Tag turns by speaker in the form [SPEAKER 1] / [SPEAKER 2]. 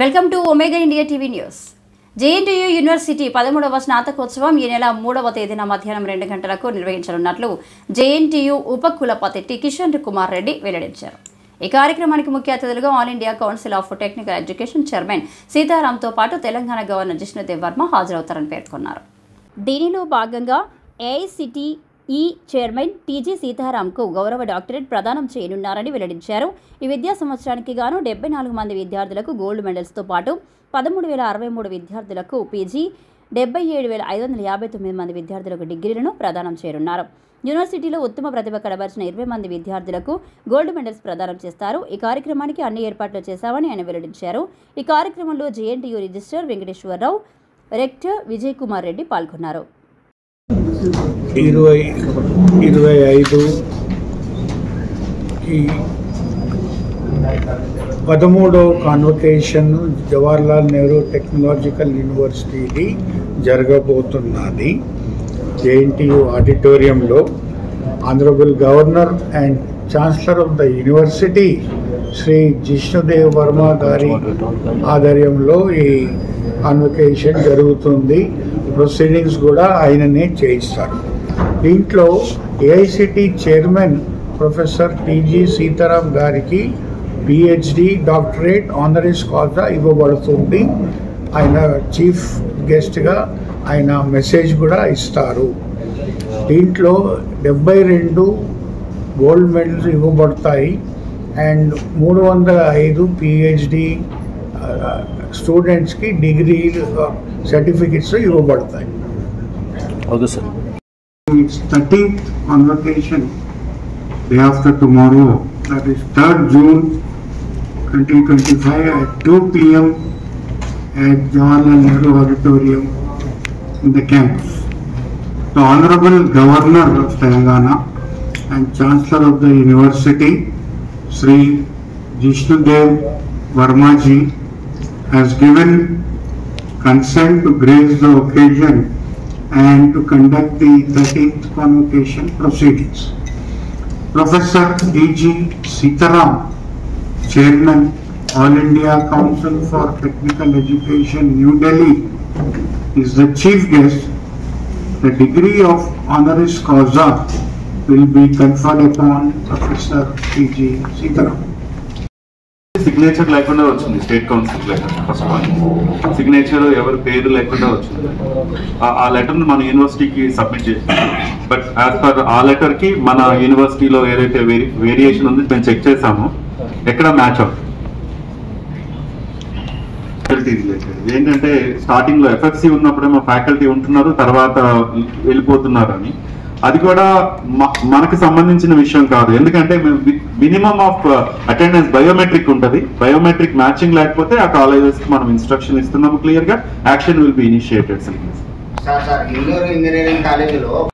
[SPEAKER 1] Welcome to Omega India TV news. JNTU university 13వ స్నాతకోత్సవం ఈ నెల 3వ తేదీన మధ్యాహ్నం 2 గంటలకు నిర్వహించనున్నట్లు జేఎన్టీయూ ఉపకులపతి టి కిషన్ కుమార్ రెడ్డి వెల్లడించారు. ఈ కార్యక్రమానికి ముఖ్య అతిథులుగా All India Council of Technical Education chairman సీతారాంతో పాటు తెలంగాణ గవర్నర్ జిష్ణుదేవ్ వర్మ హాజరవుతారని పేర్కొన్నారు. దీనిలో భాగంగా ఏఐసిటిఈ చైర్మన్ టీజీ సీతారాంకు గౌరవ డాక్టరేట్ ప్రదానం చేయనున్నారని వెల్లడించారు. ఈ విద్యా సంవత్సరానికి గాను 74 మంది విద్యార్థులకు గోల్డ్ మెడల్స్తో పాటు 13,063 విద్యార్థులకు పీజీ, 77,559 మంది విద్యార్థులకు డిగ్రీలను ప్రదానం చేయనున్నారు. యూనివర్సిటీలో ఉత్తమ ప్రతిభ కనబరిచిన 20 మంది విద్యార్థులకు గోల్డ్ మెడల్స్ ప్రదానం చేస్తారు. ఈ కార్యక్రమానికి అన్ని ఏర్పాట్లు చేశామని ఆయన వెల్లడించారు. ఈ కార్యక్రమంలో JNTU registrar Venkateswara Rao, rector Vijay Kumar Reddy పాల్గొన్నారు.
[SPEAKER 2] 13వ కాన్వకేషన్ జవహర్లాల్ నెహ్రూ టెక్నాలజికల్ యూనివర్సిటీది జరగబోతున్నది. జేఎన్టీయూ ఆడిటోరియంలో honourable governor and chancellor of the university Shri Jishnu Dev Varma గారి ఆధ్వర్యంలో ఈ కాన్వకేషన్ జరుగుతుంది. ప్రొసీడింగ్స్ కూడా ఆయననే చేయిస్తారు. దీంట్లో AICTE chairman professor TG Sitaram గారికి పిహెచ్డి, డాక్టరేట్, ఆనరీస్ కాజా ఇవ్వబడుతుంది. ఆయన చీఫ్ గెస్ట్గా ఆయన మెసేజ్ కూడా ఇస్తారు. దీంట్లో 72 గోల్డ్ మెడల్స్ ఇవ్వబడతాయి అండ్ 305 పిహెచ్డి స్టూడెంట్స్కి డిగ్రీ సర్టిఫికెట్స్ ఇవ్వబడతాయి.
[SPEAKER 3] Okay sir.
[SPEAKER 2] 13th convocation day after tomorrow, that is 3rd June 2025 at 2 p.m. at Jawaharlal Nehru Auditorium in the campus. The Honorable Governor of Telangana and Chancellor of the University, Sri Jishnudev Verma ji, has given consent to grace the occasion and to conduct the 13th convocation proceedings. Professor T.G. Sitaram, Chairman, All India Council for Technical Education, New Delhi, is the chief guest. The degree of honoris causa will be conferred upon Professor T.G. Sitaram.
[SPEAKER 3] Signature లేకుండా వచ్చింది state council letter. First point, signature ఎవరి పేరు లేకుండా వచ్చింది. ఆ లెటర్ని మన యూనివర్సిటీకి సబ్మిట్ చేసింది. బట్ యాజ్ పర్ ఆ లెటర్కి మన యూనివర్సిటీలో ఏదైతే వేరియేషన్ ఉంది మేము చెక్ చేసాము, ఎక్కడ మ్యాచ్ అవుతుంది. ఏంటంటే స్టార్టింగ్ లో ఎఫ్ఎఫ్సి ఉన్నప్పుడేమో ఫ్యాకల్టీ ఉంటున్నారు, తర్వాత వెళ్ళిపోతున్నారు అని. అది కూడా మనకు సంబంధించిన విషయం కాదు. ఎందుకంటే మినిమం ఆఫ్ అటెండెన్స్ బయోమెట్రిక్ ఉంటుంది. బయోమెట్రిక్ మ్యాచింగ్ లేకపోతే ఆ కాలేజెస్ మనం ఇన్స్ట్రక్షన్ ఇస్తున్నాము క్లియర్ గా, action will be initiated.
[SPEAKER 4] Engineering కాలేజీలో